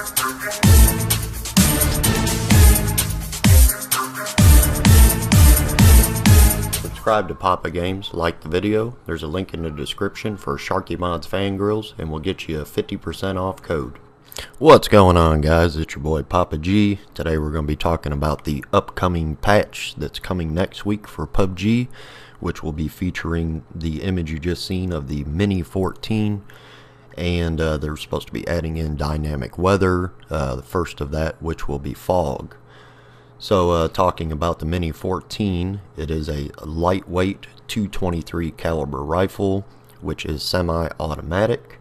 Subscribe to PAPAGAMES, like the video. There's a link in the description for Sharky Mods Fangirls, and we'll get you a 50% off code. What's going on, guys? It's your boy Pubg. Today we're going to be talking about the upcoming patch that's coming next week for Pubg, which will be featuring the image you just seen of the Mini 14, and they're supposed to be adding in dynamic weather, the first of that, which will be fog. So talking about the Mini 14, it is a lightweight .223 caliber rifle, which is semi-automatic.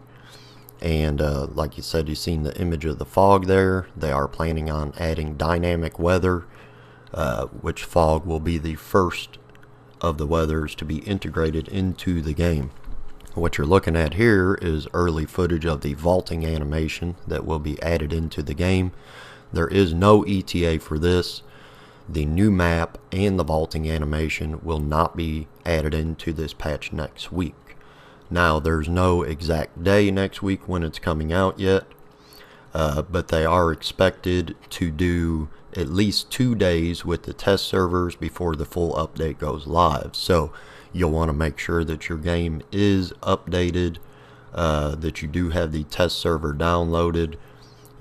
And like you said, you've seen the image of the fog there. They are planning on adding dynamic weather, which fog will be the first of the weathers to be integrated into the game. What you're looking at here is early footage of the vaulting animation that will be added into the game. There is no ETA for this. The new map and the vaulting animation will not be added into this patch next week. Now, there's no exact day next week when it's coming out yet, but they are expected to do at least 2 days with the test servers before the full update goes live. So you'll want to make sure that your game is updated, that you do have the test server downloaded,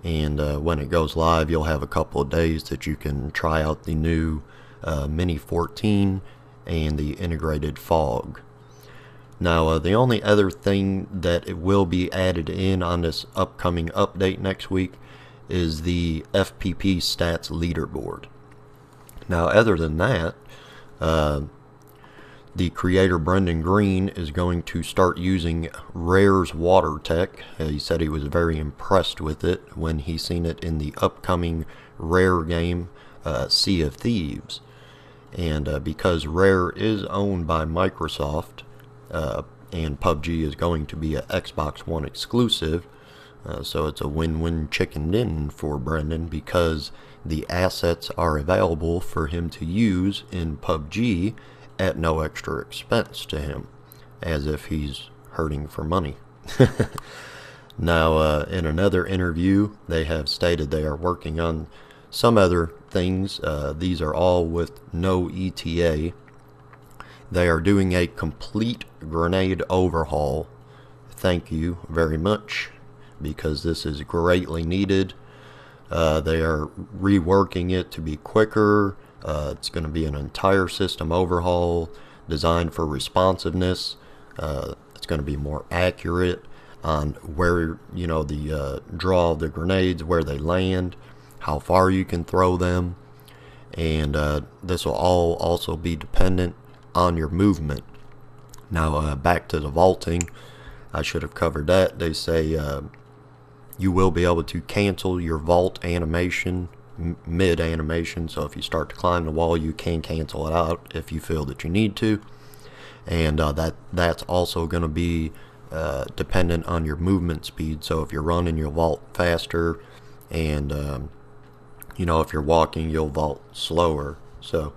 and when it goes live, you'll have a couple of days that you can try out the new Mini 14 and the integrated fog. Now, the only other thing that it will be added in on this upcoming update next week is the FPP stats leaderboard. Now, other than that, the creator Brendan Green is going to start using Rare's water tech. He said he was very impressed with it when he seen it in the upcoming Rare game, Sea of Thieves. And because Rare is owned by Microsoft, and Pubg is going to be an Xbox One exclusive, so it's a win-win chicken dinner for Brendan, because the assets are available for him to use in Pubg at no extra expense to him, as if he's hurting for money. Now, in another interview, they have stated they are working on some other things. These are all with no ETA. They are doing a complete grenade overhaul. Thank you very much, because this is greatly needed. They are reworking it to be quicker. It's going to be an entire system overhaul designed for responsiveness. It's going to be more accurate on where, you know, the draw of the grenades, where they land, how far you can throw them, and this will all also be dependent on your movement. Now, back to the vaulting, I should have covered that. They say you will be able to cancel your vault animation mid animation, so if you start to climb the wall, you can cancel it out if you feel that you need to. And that's also going to be dependent on your movement speed. So if you're running, you'll vault faster, and you know, if you're walking, you'll vault slower. So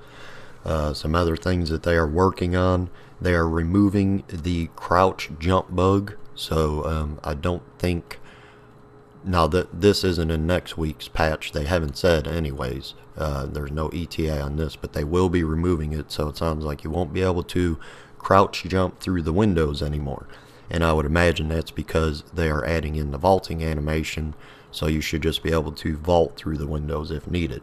some other things that they are working on, they are removing the crouch jump bug. So I don't think, now that this isn't in next week's patch, they haven't said anyways, there's no ETA on this, but they will be removing it, so it sounds like you won't be able to crouch jump through the windows anymore. And I would imagine that's because they are adding in the vaulting animation, so you should just be able to vault through the windows if needed.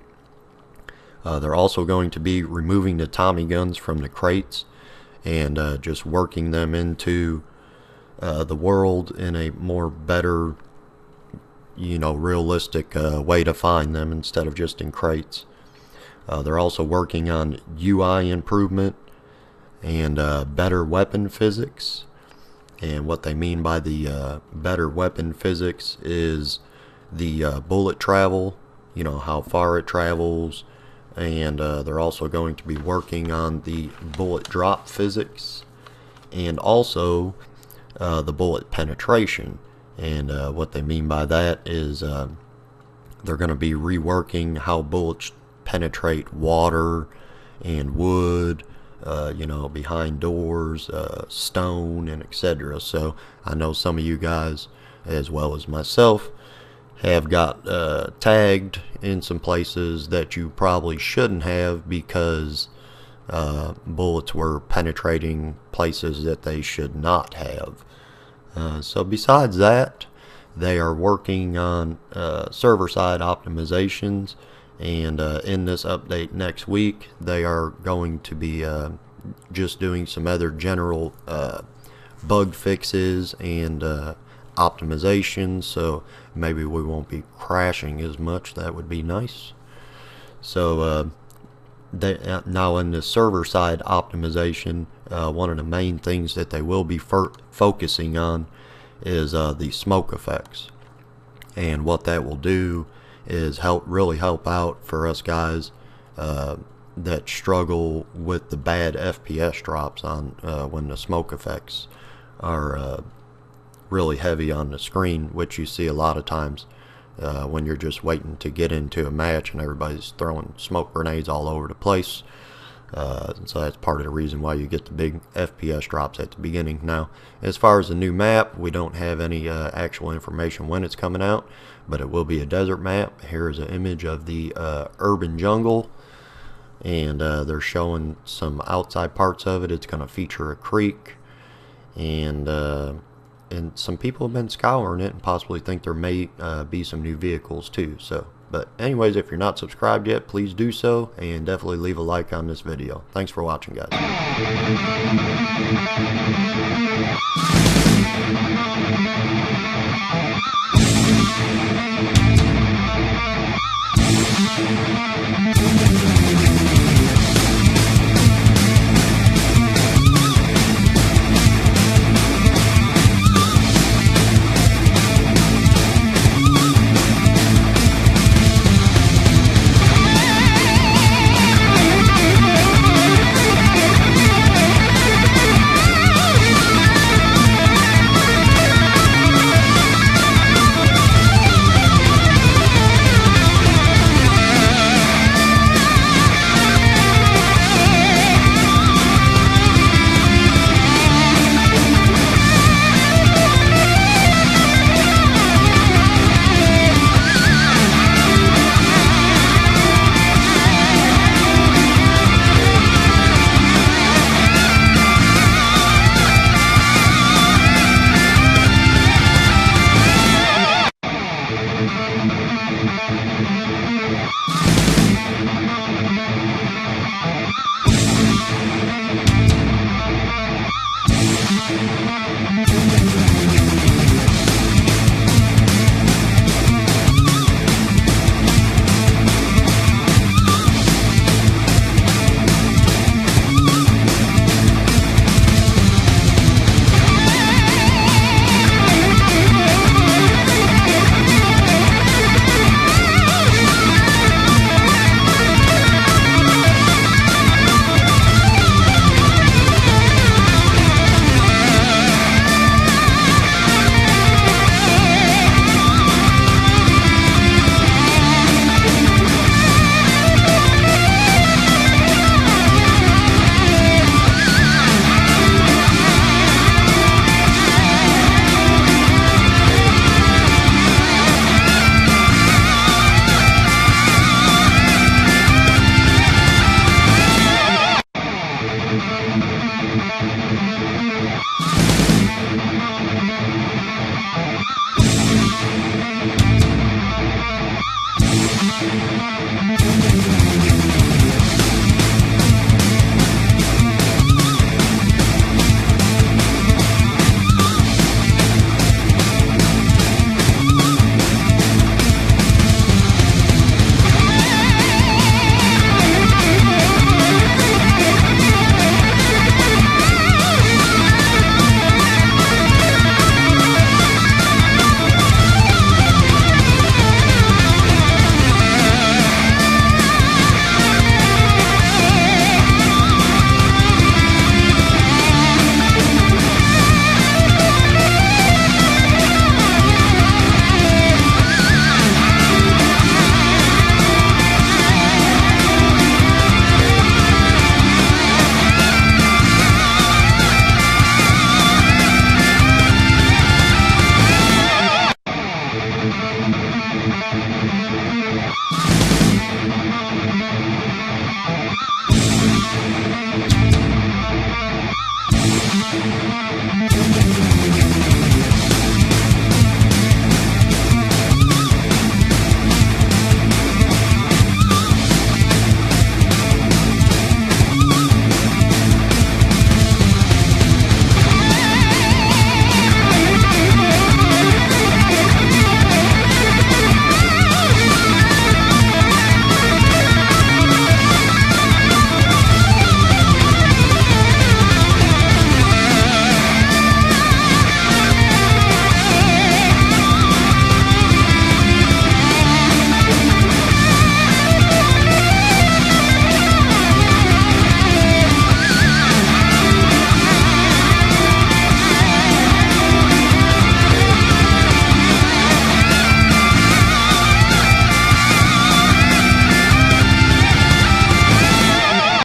They're also going to be removing the Tommy guns from the crates and just working them into the world in a more better, you know, realistic way to find them instead of just in crates. They're also working on UI improvement and better weapon physics. And what they mean by the better weapon physics is the bullet travel, you know, how far it travels. And they're also going to be working on the bullet drop physics, and also the bullet penetration. And what they mean by that is they're going to be reworking how bullets penetrate water and wood, you know, behind doors, stone, and etc. So I know some of you guys, as well as myself, have got tagged in some places that you probably shouldn't have, because bullets were penetrating places that they should not have. So besides that, they are working on server-side optimizations, and in this update next week they are going to be just doing some other general bug fixes and optimizations, so maybe we won't be crashing as much. That would be nice. So now in the server side optimization, one of the main things that they will be focusing on is the smoke effects, and what that will do is really help out for us guys that struggle with the bad FPS drops on when the smoke effects are really heavy on the screen, which you see a lot of times when you're just waiting to get into a match and everybody's throwing smoke grenades all over the place. So that's part of the reason why you get the big FPS drops at the beginning. Now, as far as the new map, we don't have any actual information when it's coming out, but it will be a desert map. Here is an image of the urban jungle, and they're showing some outside parts of it. It's going to feature a creek, and some people have been scouring it and possibly think there may be some new vehicles too. So, but anyways, if you're not subscribed yet, please do so, and definitely leave a like on this video. Thanks for watching, guys.